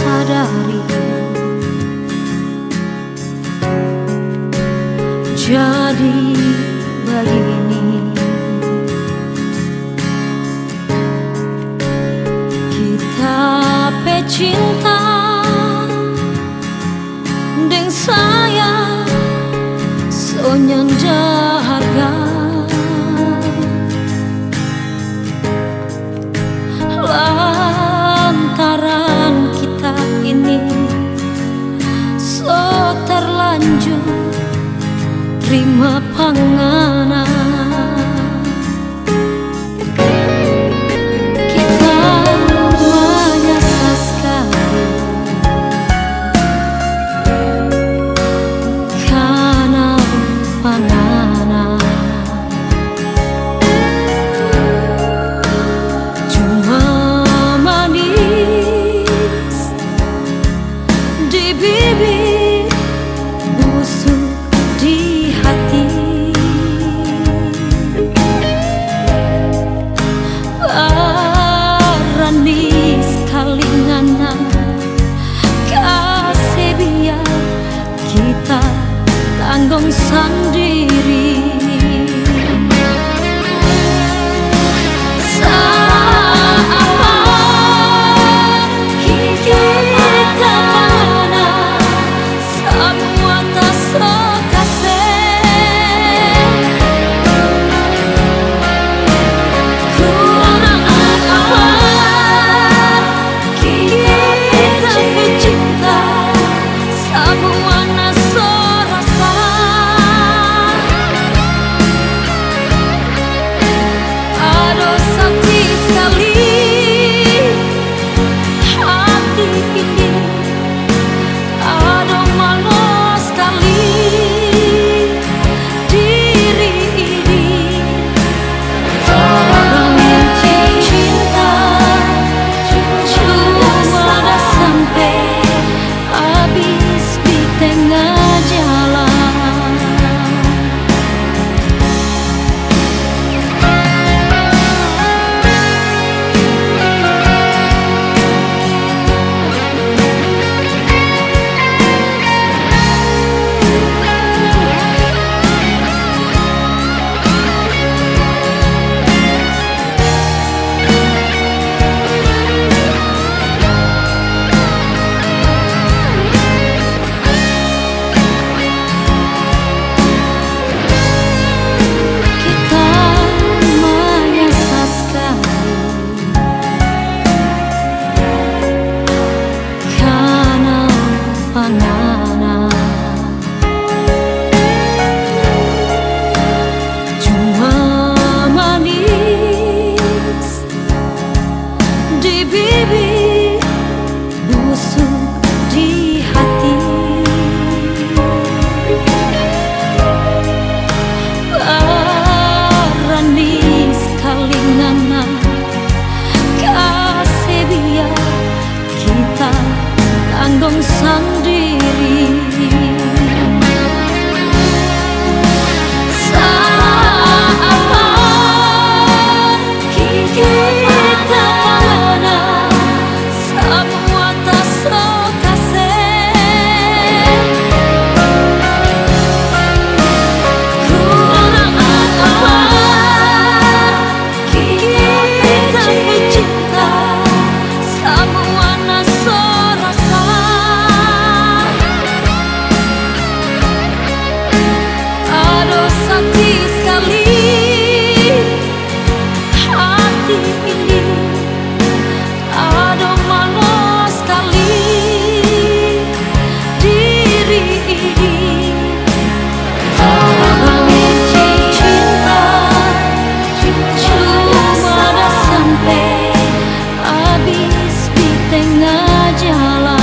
sadari, jadi begini kita pecinta deng saya sonyanda harga lantaran kita ini so terlanjur terima panganan. Kita menyesal sekali karena panganan cuma manis di bibir, busuk di hati. Berani sekali ngana kasih biar kita tanggung sendiri. Tanggung sendiri. Saat kita mana semua tak sokase kurang apa kita bercinta semua naso rasa. Sakit sekali hati ini, aduh malu sekali diri ini. Orang yang cinta cuma ada sampai habis di tengah jalan.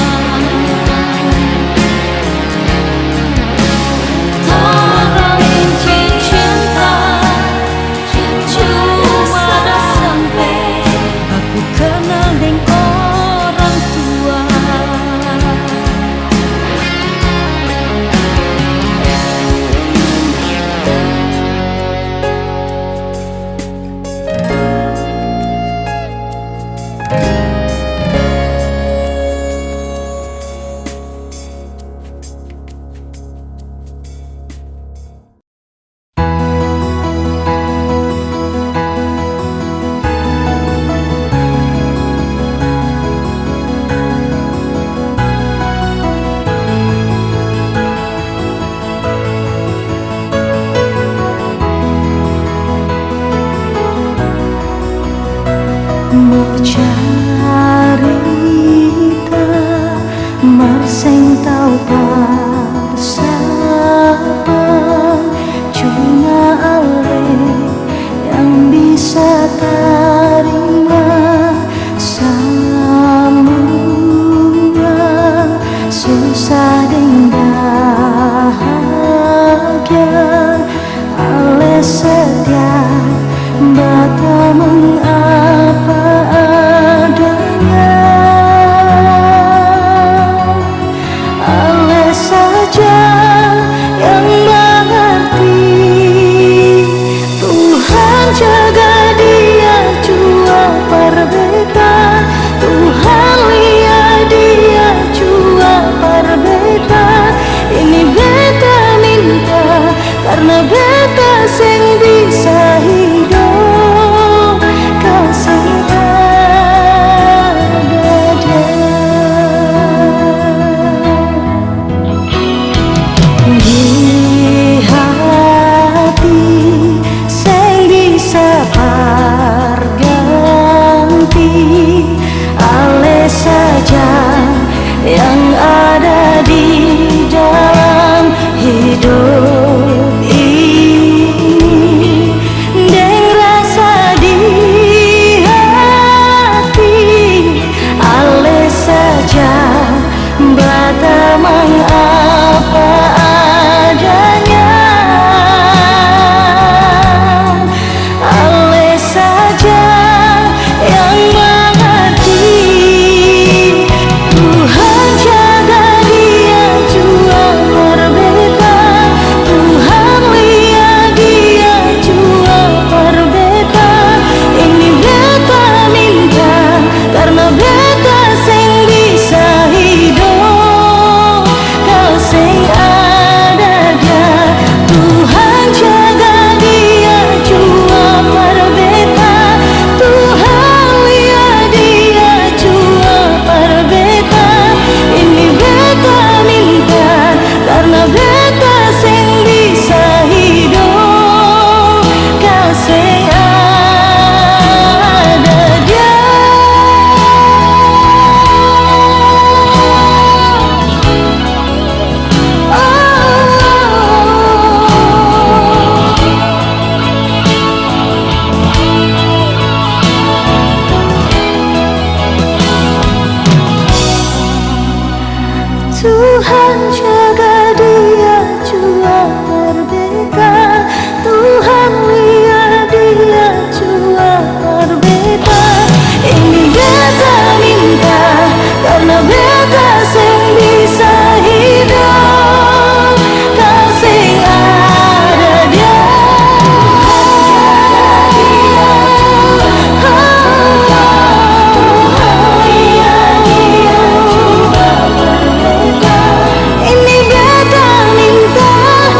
Carita merseng tau bersama, cuma Ale yang bisa terima semua susah dan bahagia. Ale setia bata mengapa adanya, Ale saja yang mengerti. Tuhan jaga dia jua perbedaan, Tuhan lihat dia jua perbedaan. Ini beta minta karena beta sing bisa hidup kasih ada dia. Di hati sing bisa berganti, Ale saja yang ada di dalam hidup ini. Deng rasa di hati, Ale saja bata mengapa adanya. Ale saja yang mengerti. Tuhan jaga dia jua perbedaan, Tuhan lihat dia jua perbedaan. Ini beta minta karena beta sing bisa hidup kau sing ada dia. Tuhan jaga dia jua perbedaan, Tuhan lihat dia jua perbedaan. Ini beta minta karena beta sing bisa hidup kau sing ada dia. Tuhan jaga dia jua berbeda, Tuhan lihat dia jua berbeda. Ini beta minta karena beta sing bisa hidup kau sing ada dia. Ini beta minta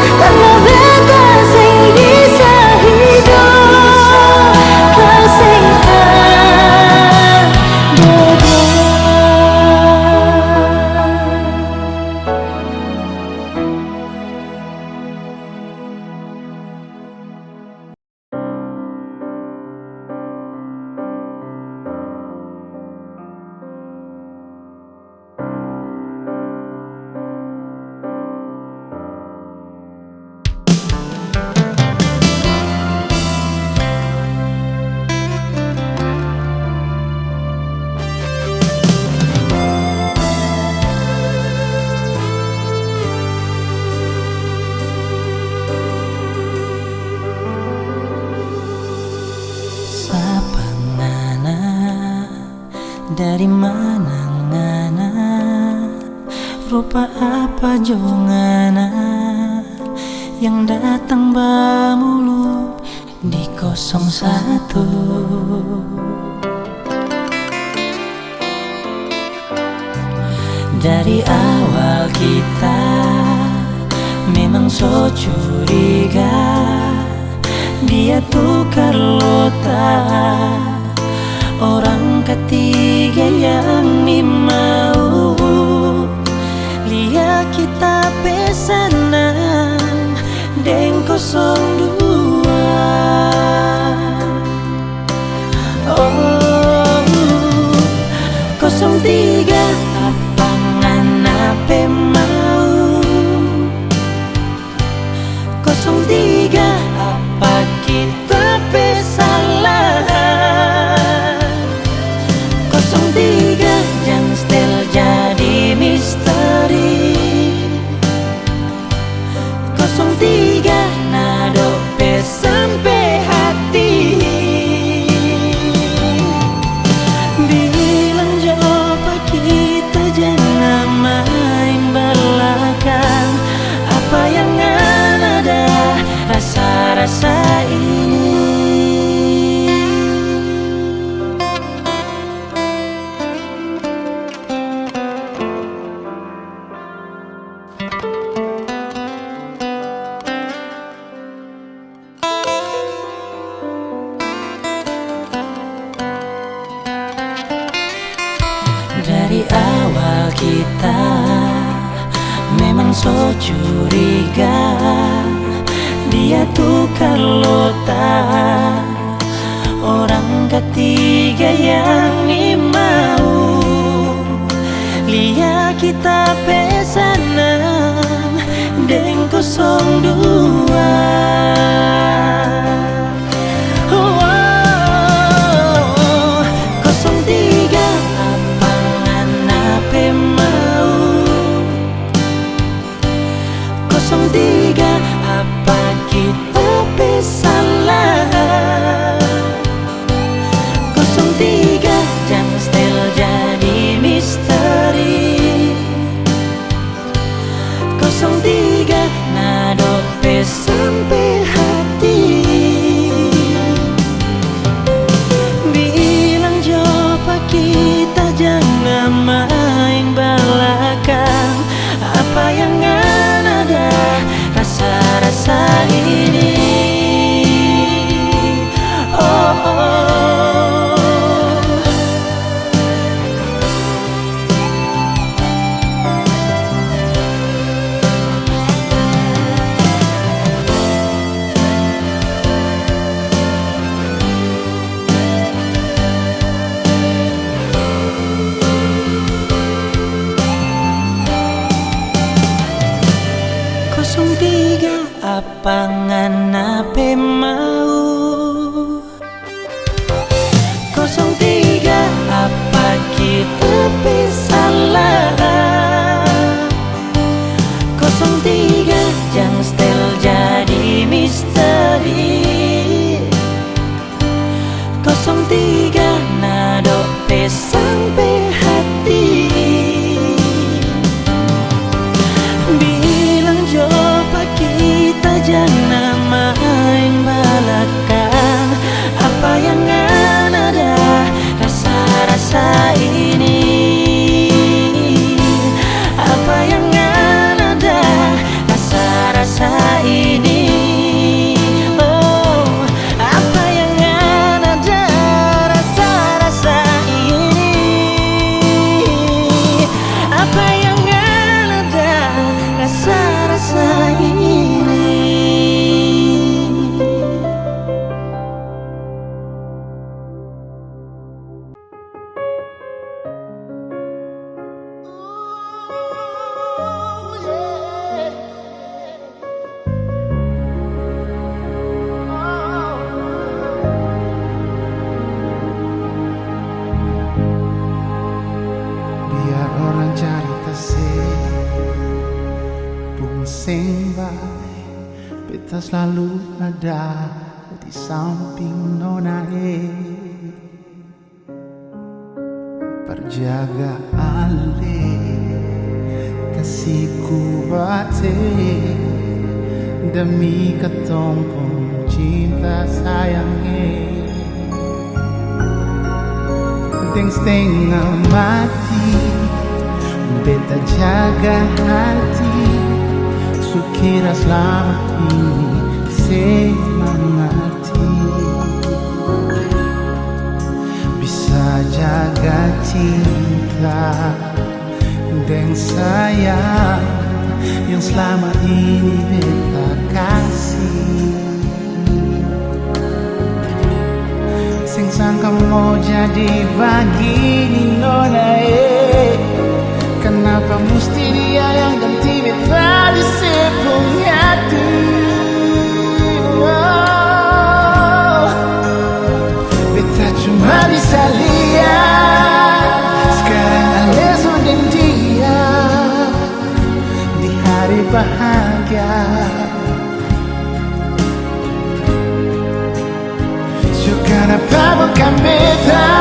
karena beta sing bisa hidup kau sing ada dia. Sapangana dari mana ngana, rupa apa jongana yang datang bamulu di 01. Dari awal kita memang so curiga, dia tukar lota, orang ketiga yang mau lihat kita pesanan deng 02. Oh, rasa ini. Dari awal kita memang so curiga, dia tuh kalau tak orang ketiga yang ni mau lihat kita pesanan deng 02. Apa kita bersalah? 03 jangan still jadi misteri. 03 nado sampai hati. Bilang coba kita jangan main belakang. Apa yang ada rasa-rasa ini. Oh, oh. Apa nganape mau? 03 apa kita bersalah? 03 jangan still jadi misteri. 03 nado sampai hati. Bilang coba kita jangan main belakang. Apa yang ada rasa-rasa ini. Apa yang ada rasa-rasa ini. Oh, apa yang ada rasa-rasa ini. Apa yang ada rasa-rasa ini. Biar orang cari kasih pusing baik, beta selalu ada di samping nona. Perjaga ale kasihku bate demi ketongkong cinta sayangnya. Deng setengah mati beta jaga hati, sukira selama ini semangati. Bisa jaga cinta dan sayang yang selama ini beta kasih. Sing sangka mau jadi begini nona. Kenapa mesti dia yang ganti beta di sepenuh hati. Oh, beta cuma bisa lihat sekarang ale sudah dia di hari bahagia. Kenapa bukan beta?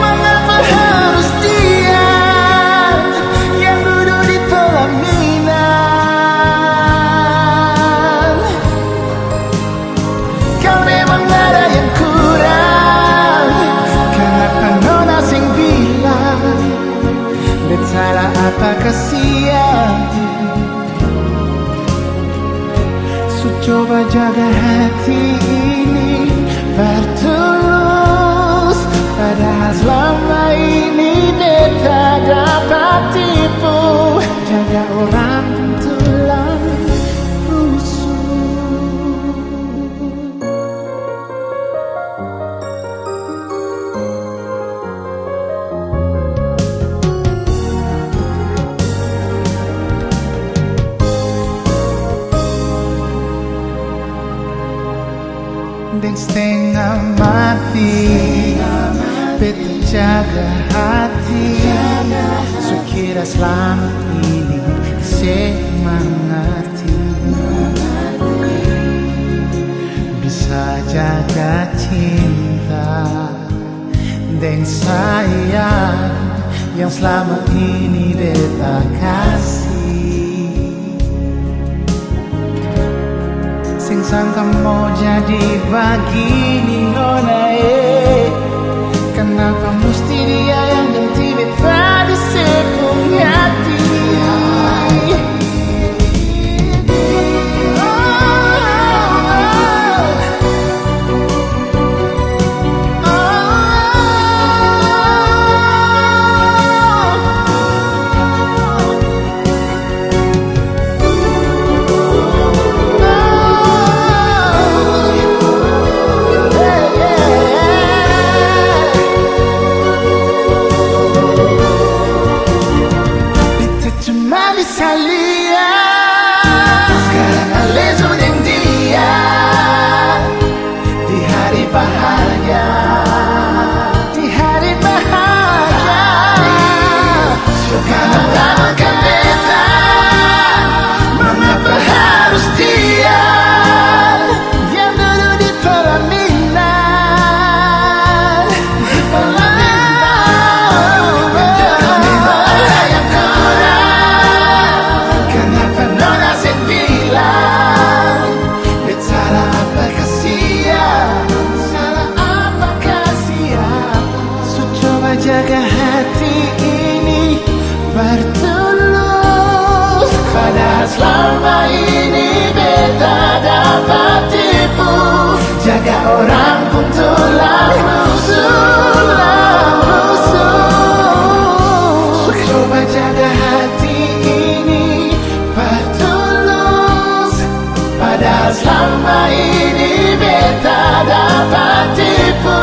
Mengapa harus dia yang duduk di pelaminan? coba jaga hati ini bertulus, padahal selama ini beta dapat tipu. Jaga orang tulang rusuk. Deng setengah mati, beta jaga hati. So kira selama ini semangati bisa jaga cinta dan sayang yang selama ini beta kasih. Sing sangka mau jadi begini nona kenapa mesti dia yang ganti beta di sepenuh hati. Jaga hati ini bertulus, padahal selama ini beta dapat tipu. Jaga orang pun tulang rusuk. Coba jaga hati ini bertulus, padahal selama ini beta dapat tipu.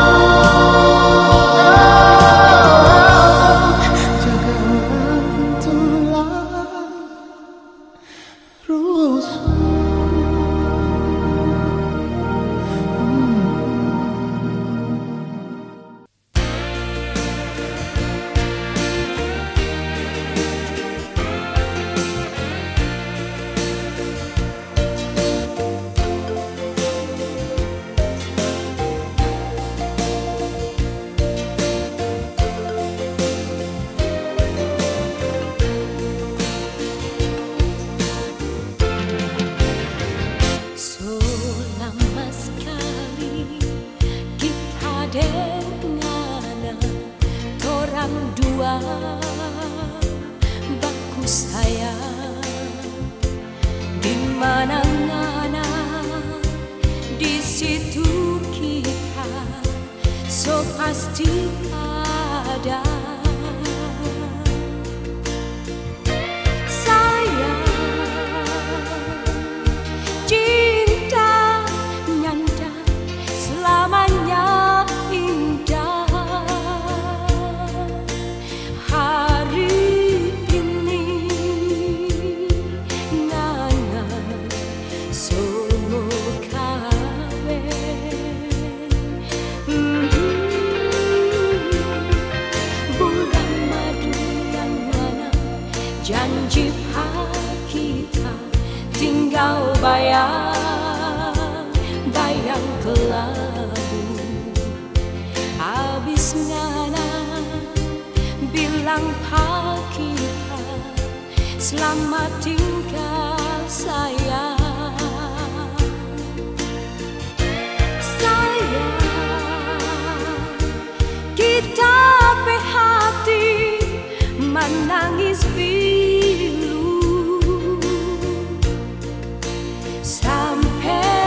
Baku sayang di mana-mana, di situ kita so pasti ada. Sayang, cinta nyanda selamanya indah. Janji kita tinggal bayang kelabu. Habis ngana bilang pak kita selamat tinggal sayang. Kita pe hati menangis pilu sampai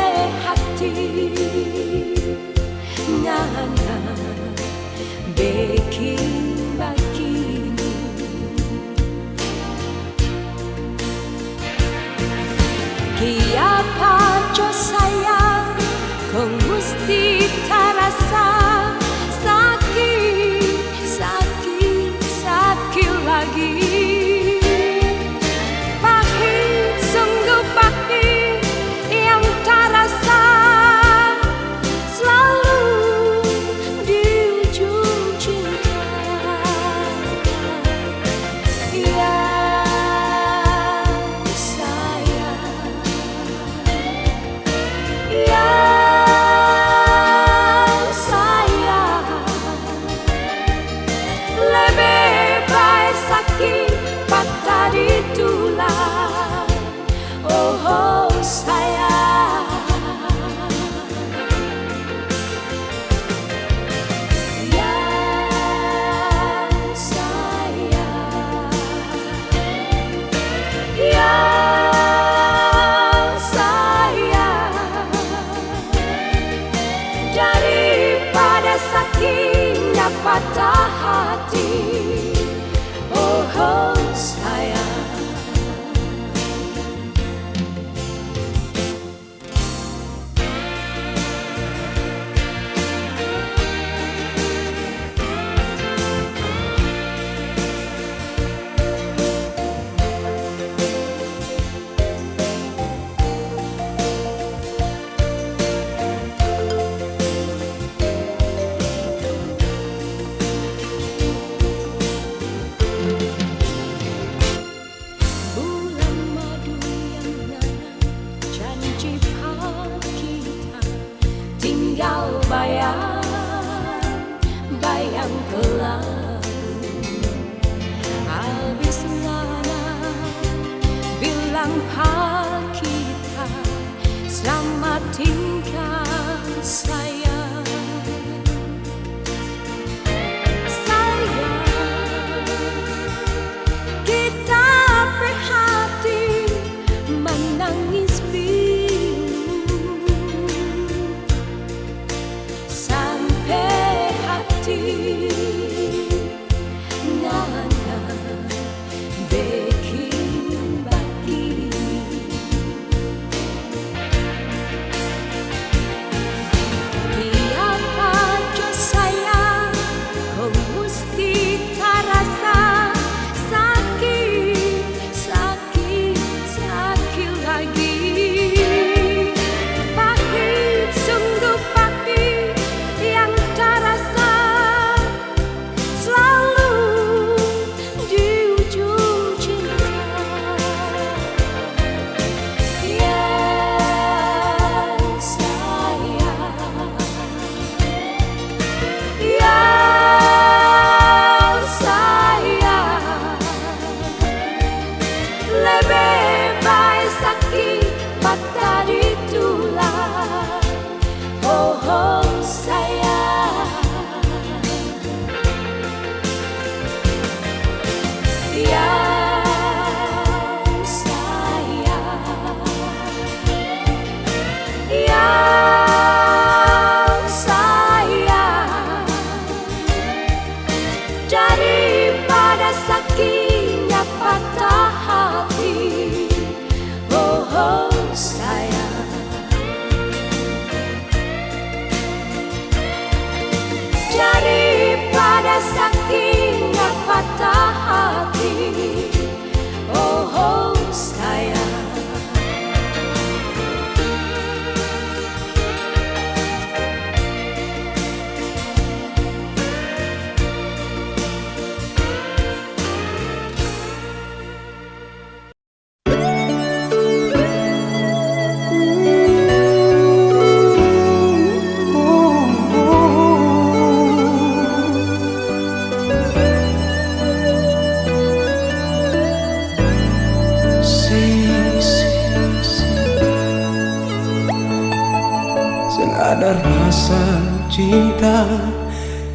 rasa cinta,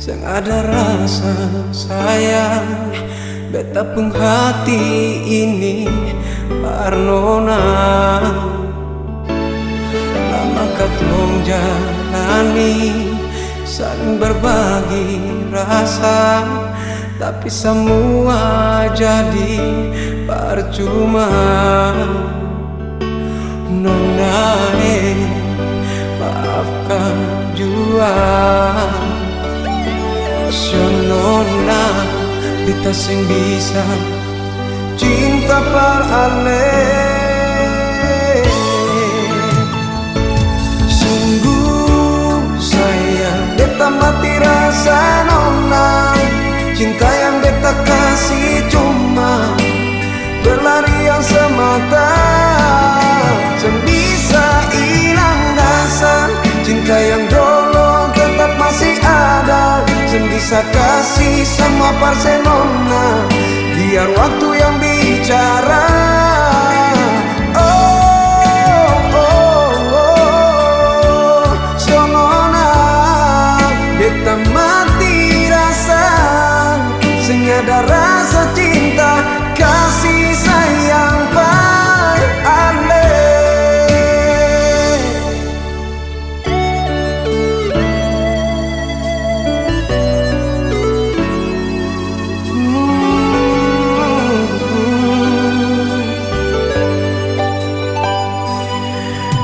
sang ada rasa sayang. Beta pun hati ini parnona, lama katong jalani, saling berbagi rasa, tapi semua jadi percuma. Nona, maafkan jua, so nona, beta sing bisa cinta par ale. Sungguh sayang, beta mati rasa nona, cinta yang beta kasih cuma berlarian semata, tak bisa hilang dasar. Cinta yang dulu tetap masih ada, tak bisa kasih semua Barcelona, biar waktu yang bicara. Oh, oh, oh, so nona, beta mati rasa, sing ada rasa cinta, kasih sayang par ale.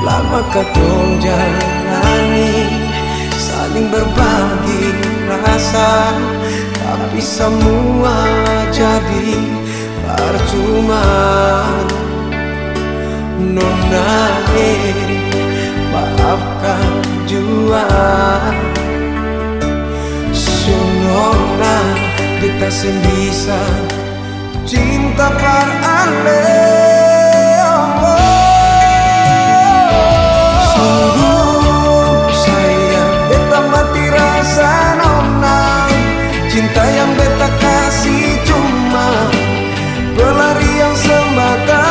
Lama katong jalani, saling berbagi rasa, tapi semua jadi percuma. Nona, maafkan jua, so nona, kita bisa cinta par ale. Cinta yang beta kasih cuma pelarian semata,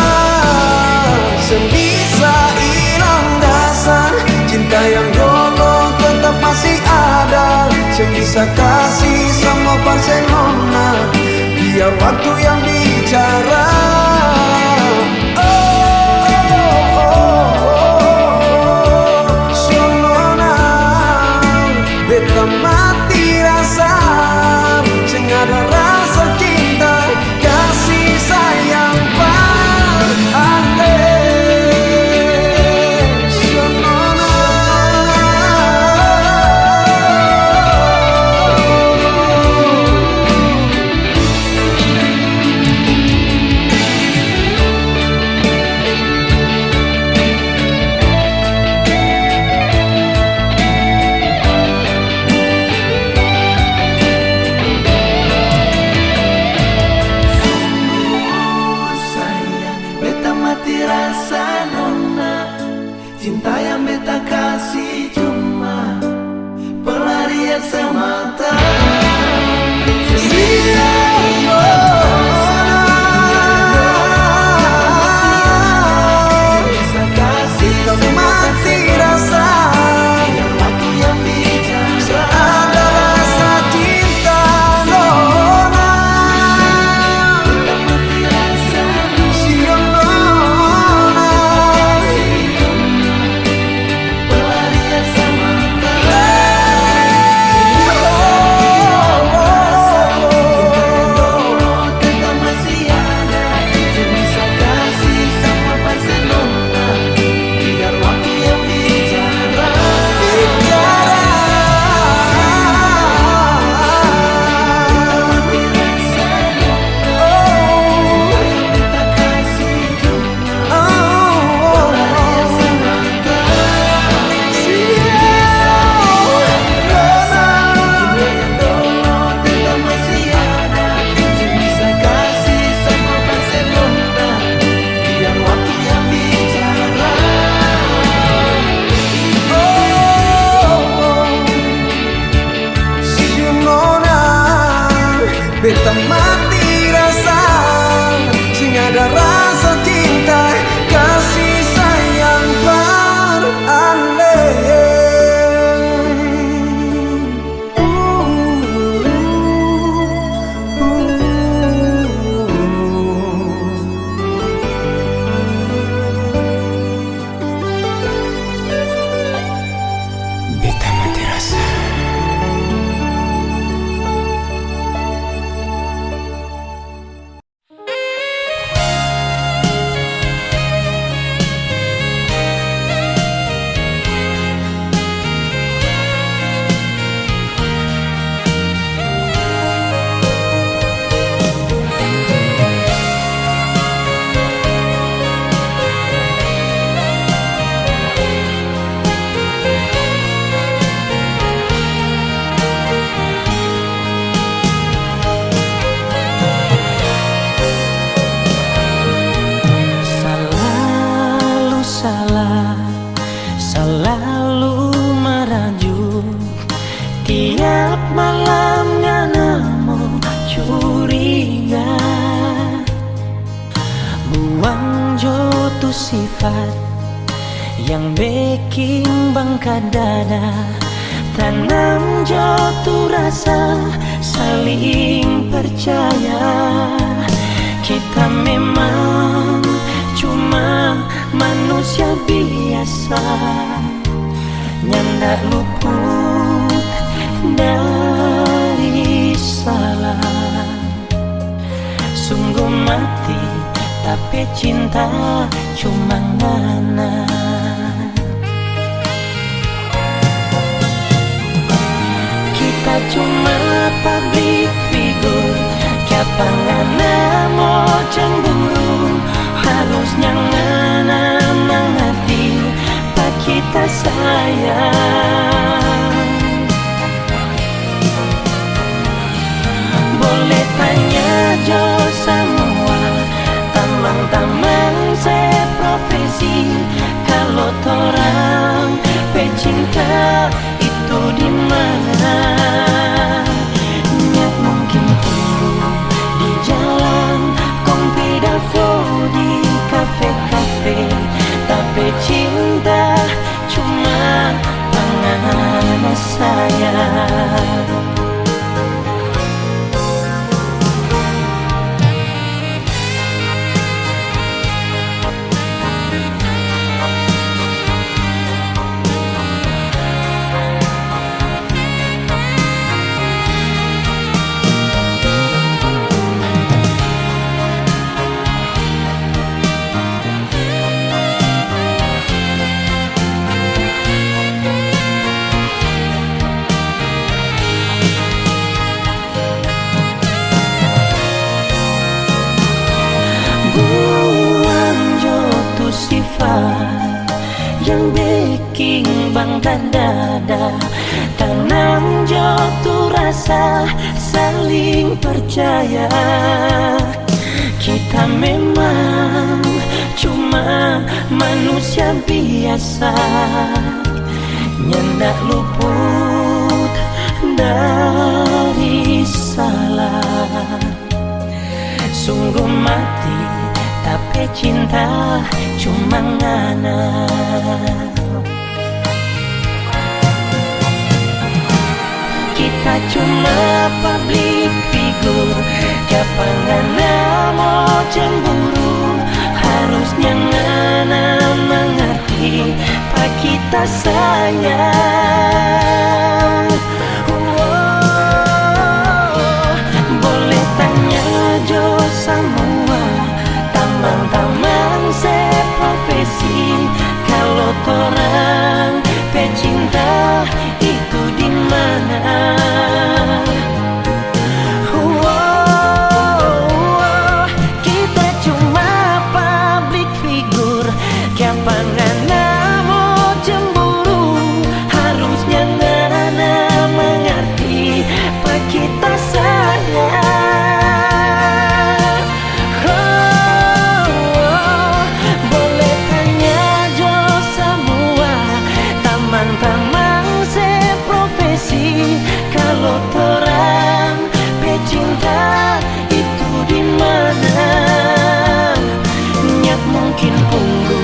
sebisa hilang dasar. Cinta yang dulu tetap masih ada, sebisa kasih semua Barcelona, biar waktu yang bicara. Ada rasa cinta, kasih sayang par ale. So nona, rasa nona, cinta yang beta kasih cuma pelarian semata, sebisa kasih mati rasa, yang waktu yang bicara. Ada rasa cinta nona, beta mati rasa beta mati rasa, sing ada rasa cinta, kasih sayang par ale. ingat. Buang jotu sifat yang bikin bangka dada. Tanam jotu rasa saling percaya. Kita memang cuma manusia biasa, nyandak luput dari salah. Sungguh mati tapi cinta cuma ngana. Kita cuma public figure, siapa ngana mau cemburu. Harusnya ngana mengerti pak kita sayang. Boleh tanya jo semua tamang-tamang seprofesi, kalau torang pecinta itu di mana? Nyak mungkin tunggu di jalan, kompidafo di kafe-kafe, tapi cinta cuma pangan sayang. Yang bikin bangga dada. Tanam jotu rasa saling percaya. Kita memang cuma manusia biasa, nyandak luput dari salah. Sungguh mati tapi cinta cuma ngana. Kita cuma public figure, siapa ngana mau cemburu. Harusnya ngana mengerti pak kita sayang. Boleh tanya jo semua tamang-tamang seprofesi, kalau torang pecinta itu di mana? Kita cuma public figure, siapa ngana mau cemburu. Harusnya ngana mengerti pak kita sayang. Kalau torang pecinta itu di mana? Nyak mungkin punggu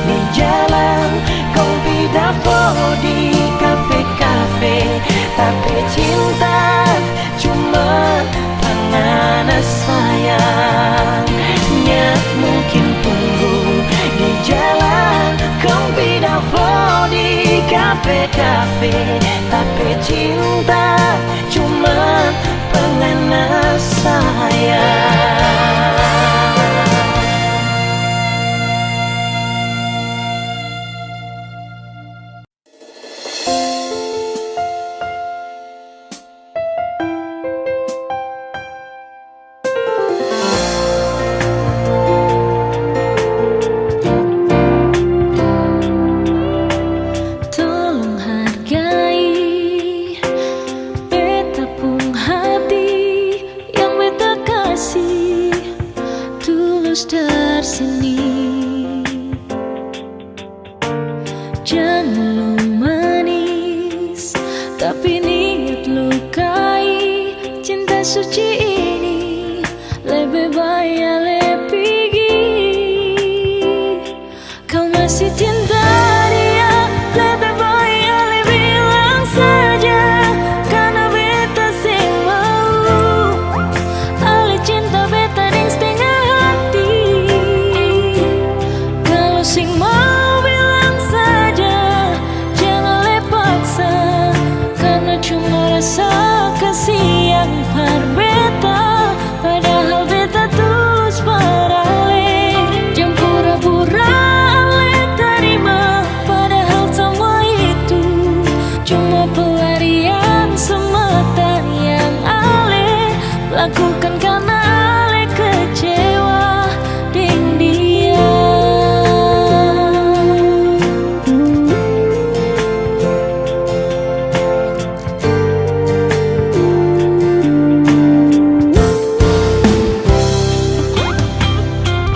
di jalan, kopi dapur di kafe-kafe, tapi cinta cuma tangan sayang. Nyak mungkin punggu di jalan, kopi dapur di kafe-kafe, tapi cinta cuma pengen sayang. Tapi niat lukai cinta suci ini vai ale pergi. Kau masih cinta dia, lebih baik ale bilang saja, karena beta sing mau. Ale cinta beta deng setengah hati. Kalau sing mau bilang saja, jangan le paksa, karena cuma rasa kasih yang berbeda. Padahal beta tulus parale, jangan pura-pura ale terima. Padahal semua itu cuma pelarian semata yang ale lakukan karena ale kecewa dengan dia.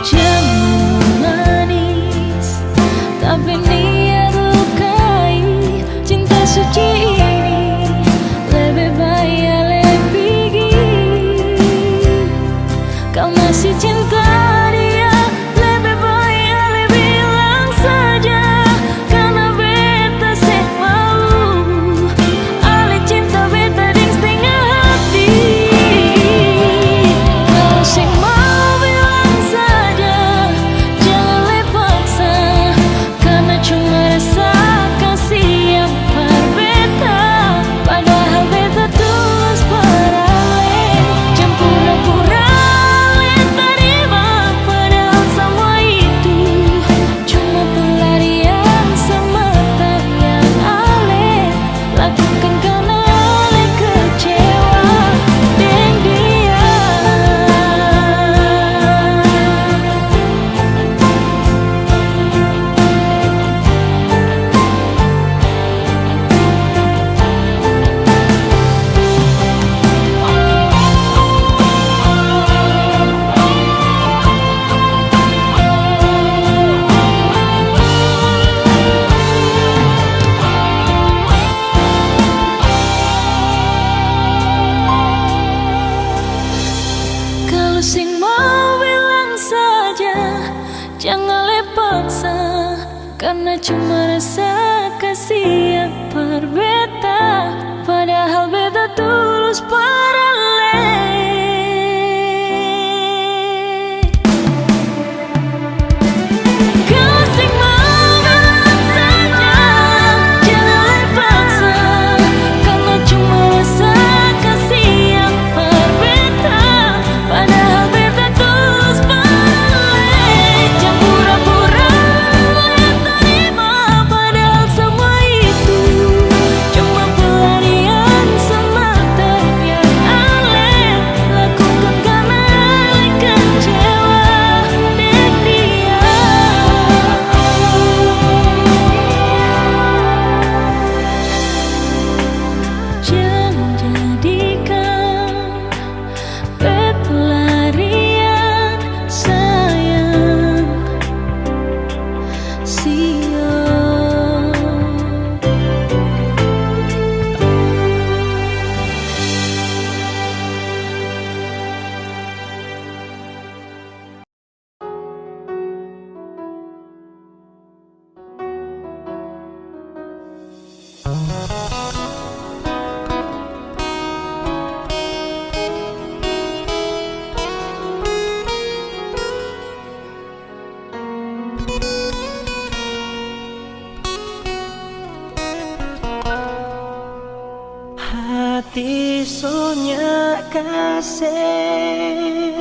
Jamu manis, tapi niat lukai. Cinta suci ini lebih baik ale pergi. Kau masih cinta dia, lebih baik ale bilang saja, karena beta sing mau. Ale cinta beta deng setengah hati. Kalau sing mau bilang saja, jangan le paksa, karena cuma rasa kasih yang berbeda. Padahal beta tulus parale, jangan pura-pura le terima. Padahal semua itu cuma pelarian semata yang ale lakukan karena ale kecewa dengan dia. Kalau sing mau bilang saja, jangan le paksa, karena cuma rasa kasih yang berbeda. Padahal beta tulus parale. Kalau sing mau bilang saja, jangan le paksa, karena cuma rasa kasih yang berbeda. Padahal beta tulus parale, jangan pura-pura le terima. Padahal semua itu cuma pelarian semata yang ale lakukan karena ale kecewa dengan dia. Jangan jadikan pelarian sayang, sia. Hati sonya kasih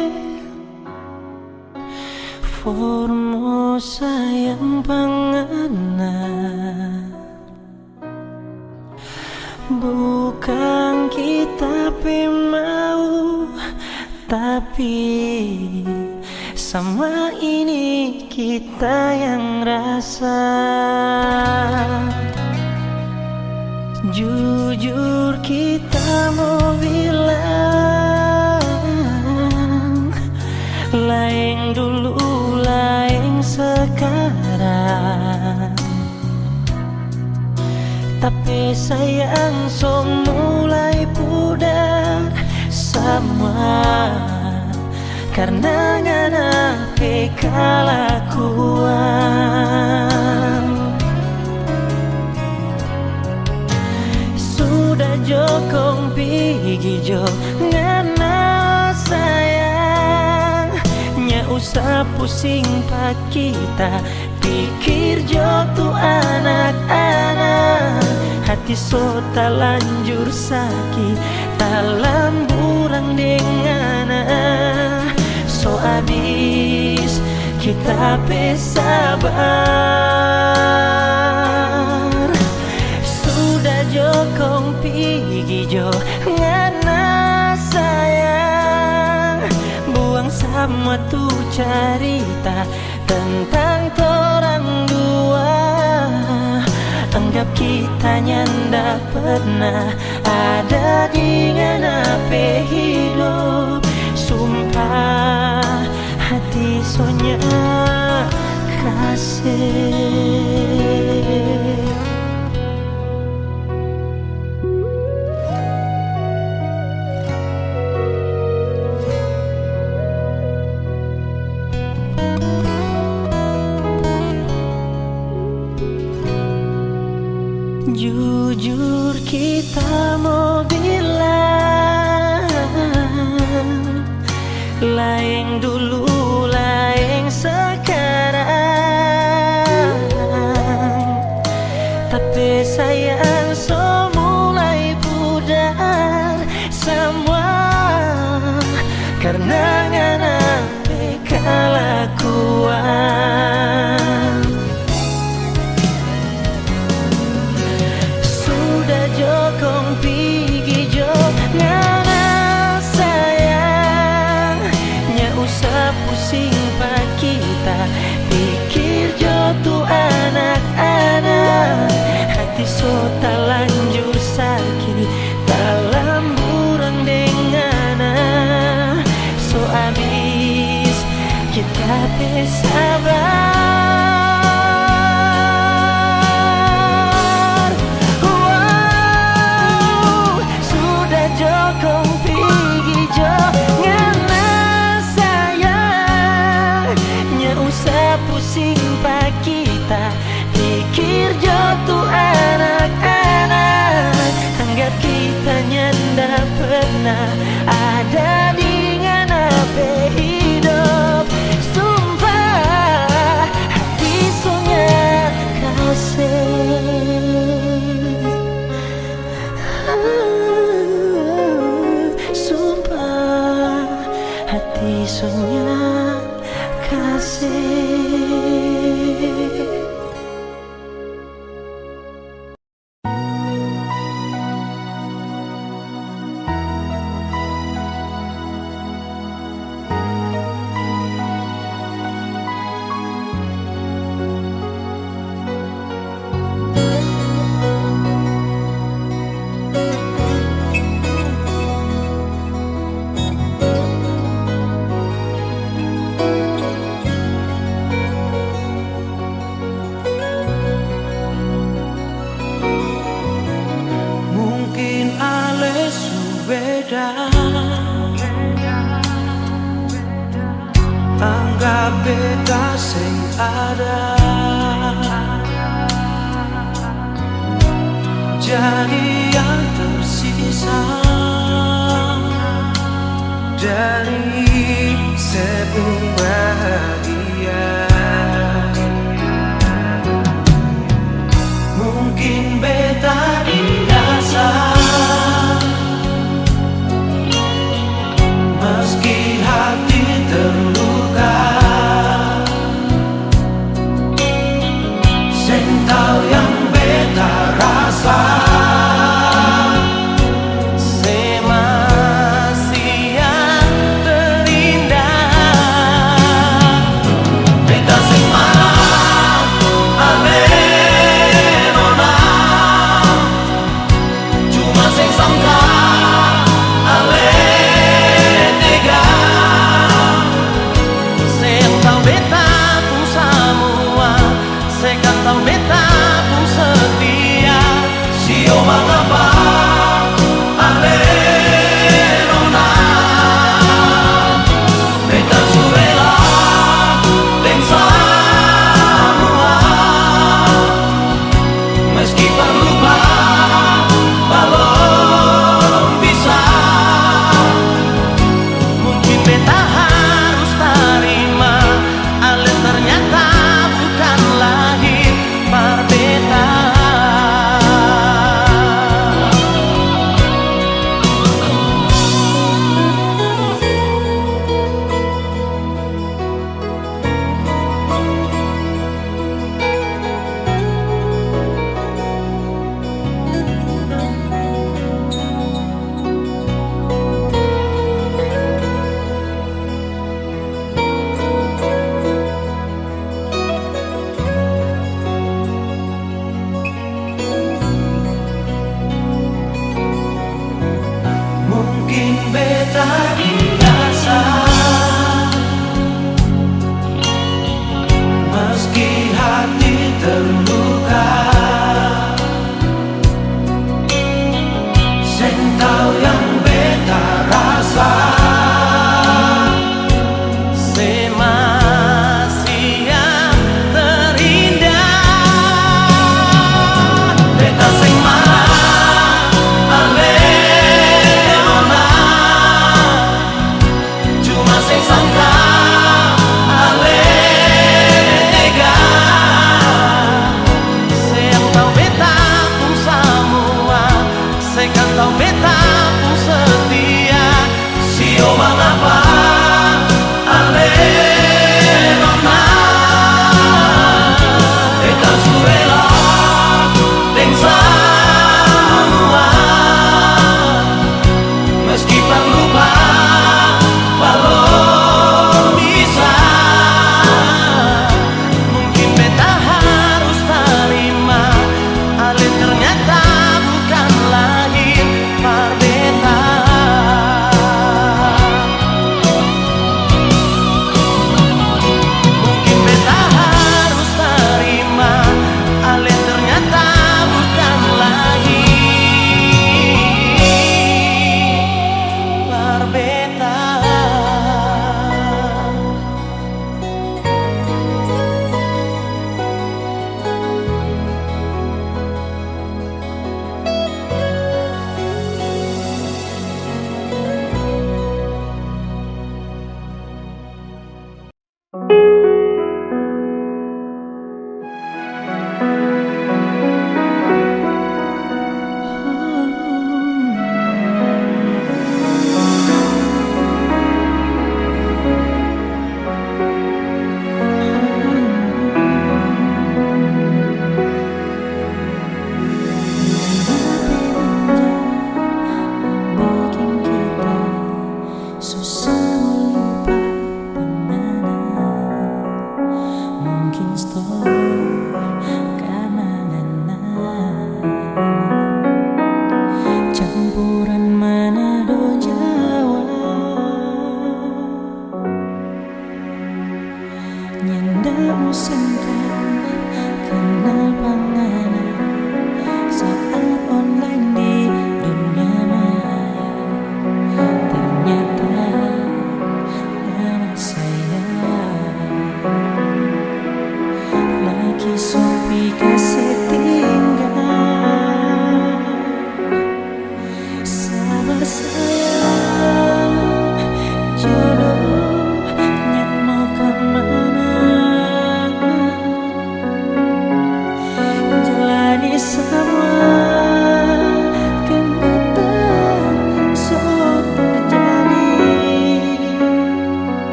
Formosa yang pangana, bukan kita mau, tapi sama ini kita yang rasa. Jujur kita mau bilang, lain dulu lain sekarang. Tapi sayang so mulai pudar sama, karena ngana kelakuan. Sudah jokong pigi jo ngana sayang, nya usah pusing pak kita, pikir jo tu anak-anak. Hati so tak lanjur sakit, tak lamburang dengan so abis kita pesabar. Sudah jokong pigi jo ngana sayang, buang sama tu cerita tentang torang dua. Anggap kita nyanda pernah ada di nganape hidup. Sumpah hati sonya kasih. Jujur kita mau bilang, lain dulu lain sekarang. Tapi sayang so mulai pudar semua, karena ngana kelakuan. Jokong pigi jo ngana sayang, nya usah pusing pak kita, pikir jo tu anak-anak. Hati so tak lanjur sakit, tak lamburang dengan so abis kita pesabar. Jokong pigi jo ngana sayang, nya usah pusing pak kita, pikir jo tu anak-anak. Anggap kita nyanda pernah ada di nganape hidup. Sumpah hati sonya kasih. Hati sonya kasih. Anggap beta sing ada, jadi yang tersisa dari sebelum bahagia. Mungkin beta dirasa meski hati terluka, sing tahu yang beta rasa, se masih yang terima.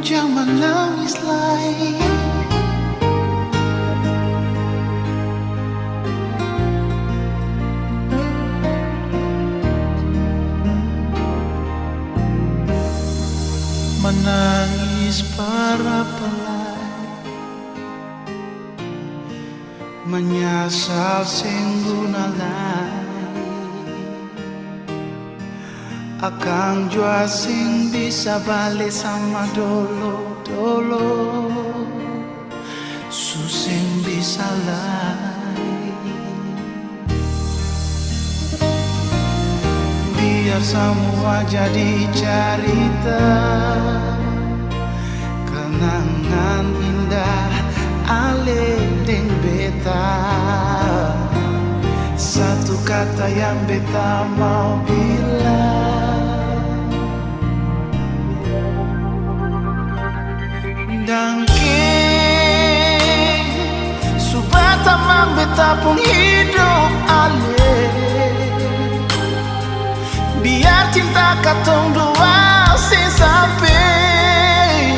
Jangan nangis lagi. Menangis Menangis para pelai, menyasal sing gunalai, akang jua sing bisa balik sama dolo-dolo, susing bisa lai. Biar semua jadi cerita, kenangan indah ale deng beta. Satu kata yang beta mau bilang, dangke subata mang beta pun hidup ale. Biar cinta katong dua sampai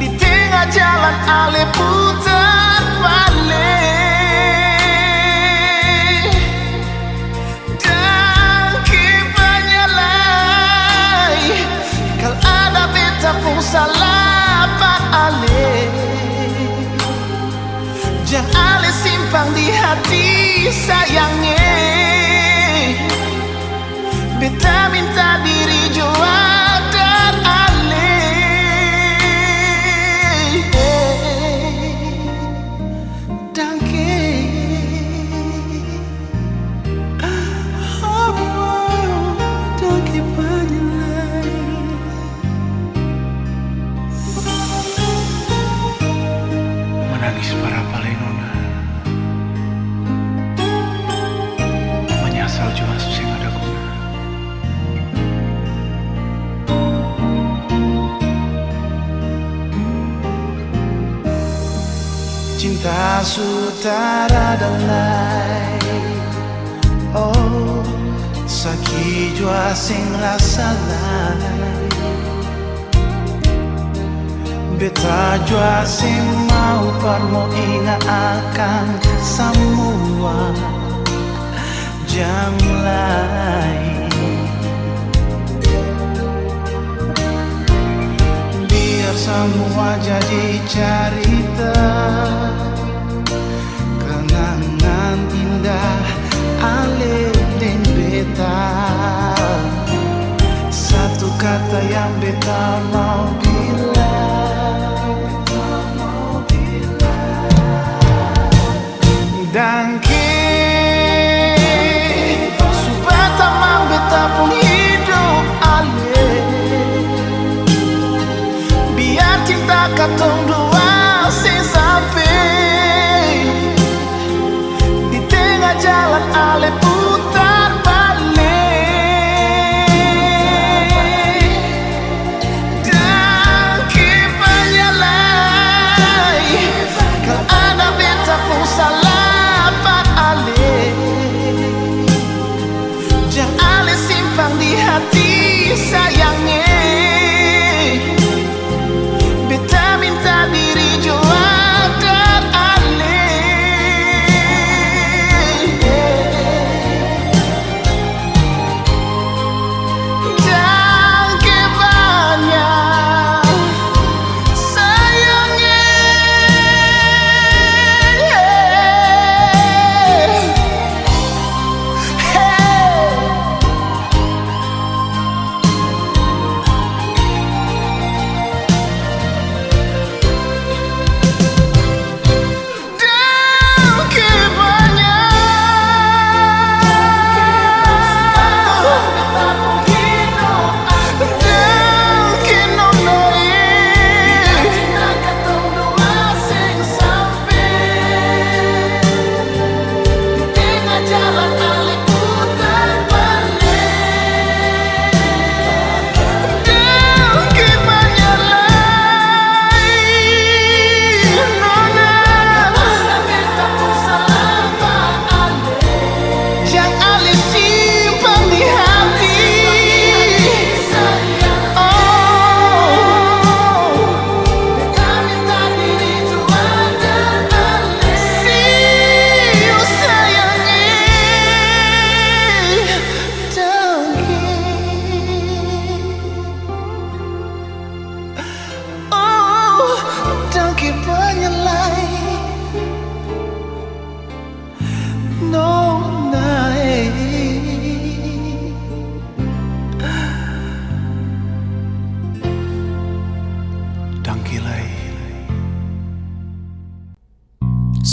di tengah jalan ale putar balik. Dan kepanyalai kal ada beta pun salah pak ale. Jangan ale simpang di hati sayangnya. Beta minta diri jua dan ale. Dangke dangke panyalai. Menangis para palenona, menyasal jua susing ada guna. Cinta sutara dalai, oh sakit jua sing rasa lai. Beta jua sing mau parmo ingat akan semua jam lain. Biar semua jadi cerita, kenangan indah ale deng beta. Satu kata yang beta mau bilang, dangke subata mang beta pun hidup ale. Biar cinta katong dua sampai di tengah jalan ale putar balik. Dan kepanyalai kal ada beta pun salah pak ale. Jangan ale simpang di hati sayangnya. Beta minta diri jua dan ale.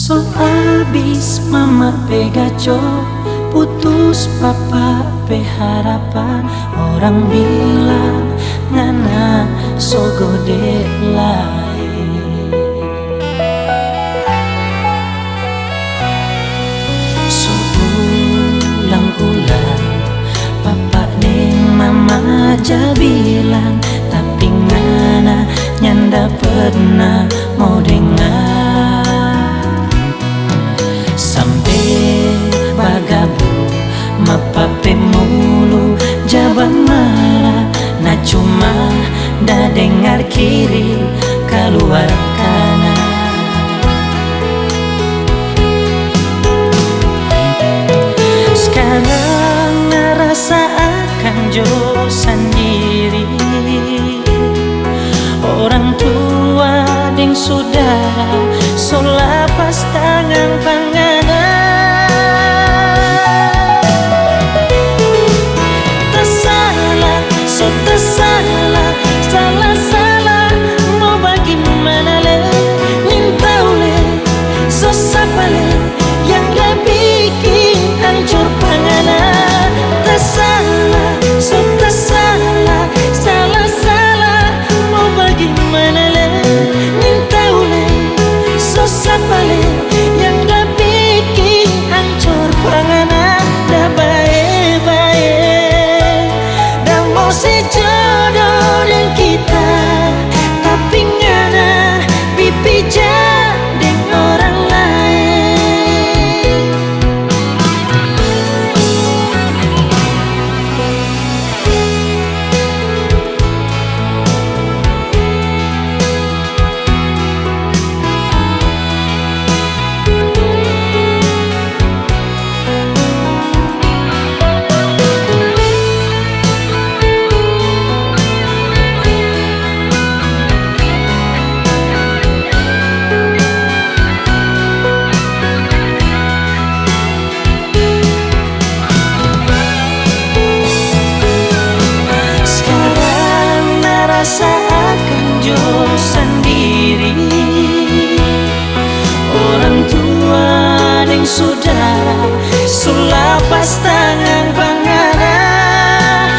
So abis mama pegaco, putus papa pe harapan. Orang bilang ngana so gede lain. So ulang-ulang papa deng mama aja bilang, tapi ngana nyanda pernah mau dengar. Sampai bagabu mapape mulu jaban marah, na cuma dah dengar kiri keluar kanan. Sekarang ngerasa akan jo sendiri, orang tua deng saudara so lapas tangan panganan. Tersalah, so tersalah, salah-salah mau bagaimana le, nintau le, so sapa le, yang dah bikin hancur panganan. Tersalah, so tersalah, salah-salah mau bagaimana le, nintau le, so sapa le, yang dah bikin hancur panganan. Dah baik-baik, dah mau sejodoh dengan kita, tapi ngana pipi jadi orang lain. Sekarang merasa akan jo sendiri, orang tua dan saudara so lapas tangan panganan.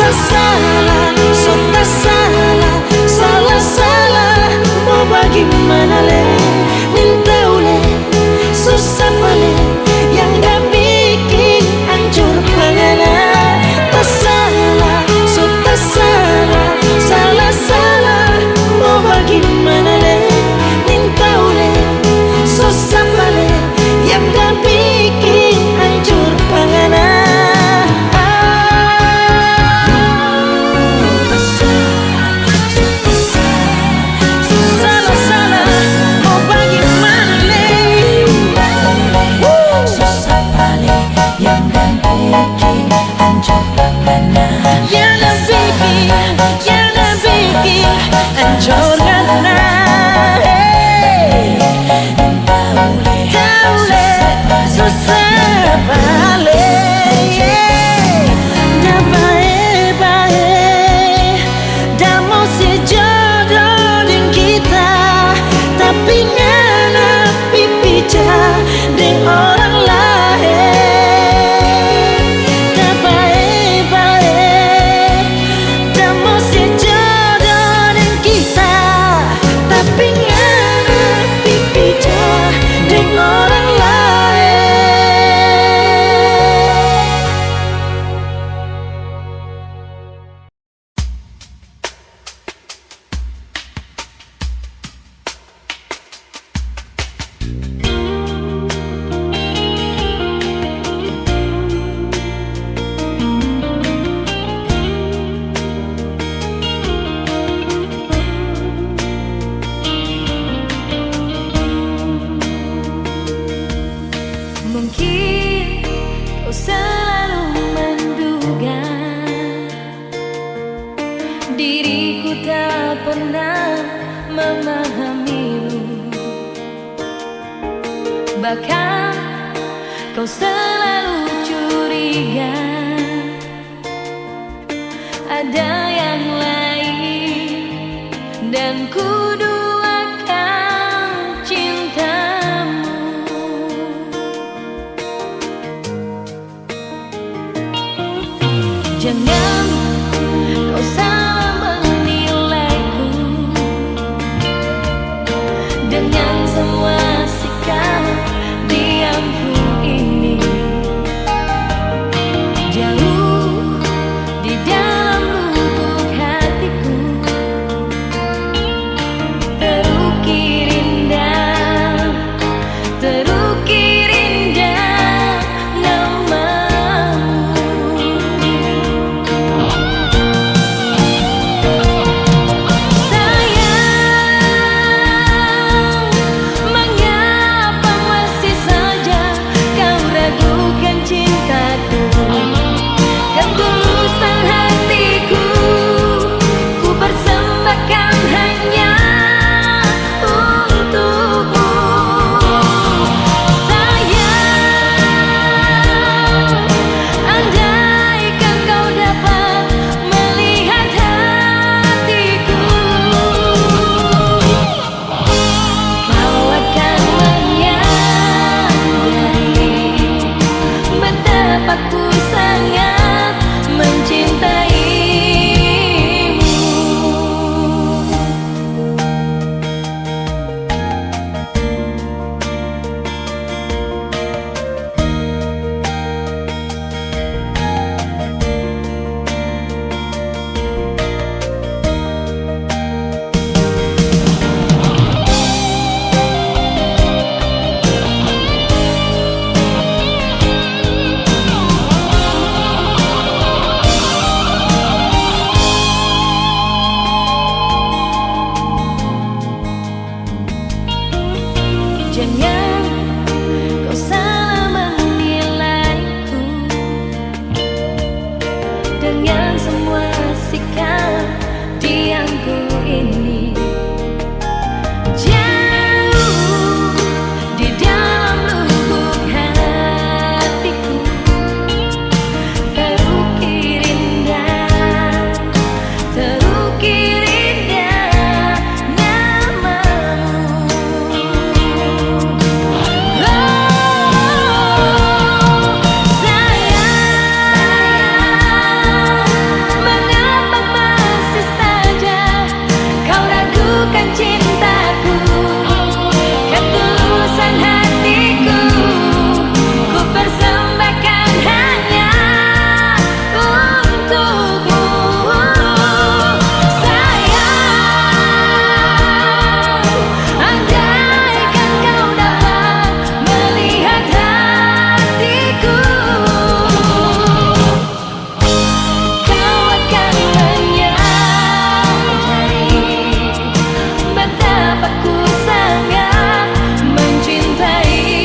Tersalah, so tersalah, salah-salah mau bagaimana le, nintau le, susah le, yang dah bikin hancur panganan. Tersalah, so tersalah, salah-salah mau bagaimana le, nintau le, susah le, yang dah bikin hancur panganan. Salah-salah mau bagaimana le, susah le, yang dah bikin hancur panganan. Yang dah bikin hancur panganan. Tahu le, susah le, dah baik-baik, dah mau sejodoh dengan kita, tapi ngana pipi jadi orang lain. Dah baik-baik, dah mau sejodoh dengan kita, tapi ngana pipi jadi orang lain. Mungkin kau selalu menduga diriku tak pernah memahamimu, bahkan kau selalu curiga ada yang lain, dan ku duakan Jangan kau salah menilaiku dengan semua sikap diamku ini. Jauh di dalam lubuk hatiku terukir indah, terukir indah namamu. Sayang, mengapa masih saja kau ragukan cintaku? Ketulusan hatiku ku persembahkan hanya untukmu. Sayang, andaikan kau dapat melihat hatiku, kau akan menyadari betapa ku sangat mencintaimu. Jangan kau salah menilaiku dengan semua sikap diamku ini. Jauh di dalam lubuk hatiku terukir indah, terukir indah namamu. Sayang, mengapa masih saja kau ragukan cintaku? Ketulusan hatiku ku persembahkan hanya untukmu. Sayang, andaikan kau dapat melihat hatiku, kau akan menyadari betapa ku sangat mencintaimu.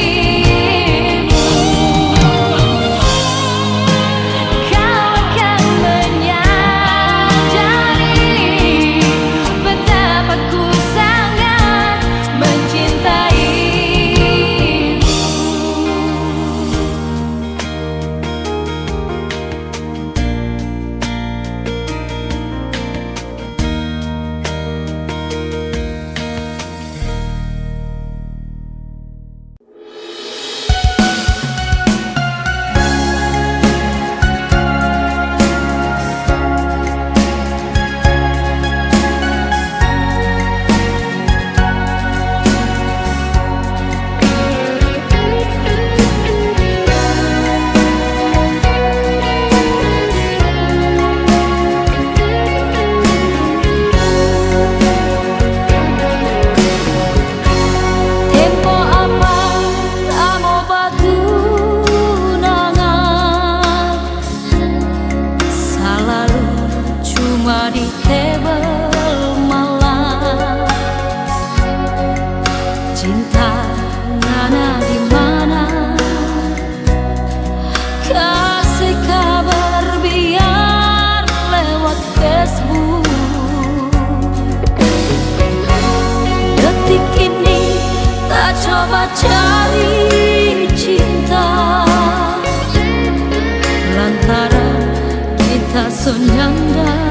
Kau akan menyadari betapa ku sangat mencintaimu. Tempo apa amo batu nangan selalu cuma di tebel malam. Cinta ngana di mana? Kasih kabar biar lewat Facebook. Detik ini tak coba cari cinta lantaran kita senyanda.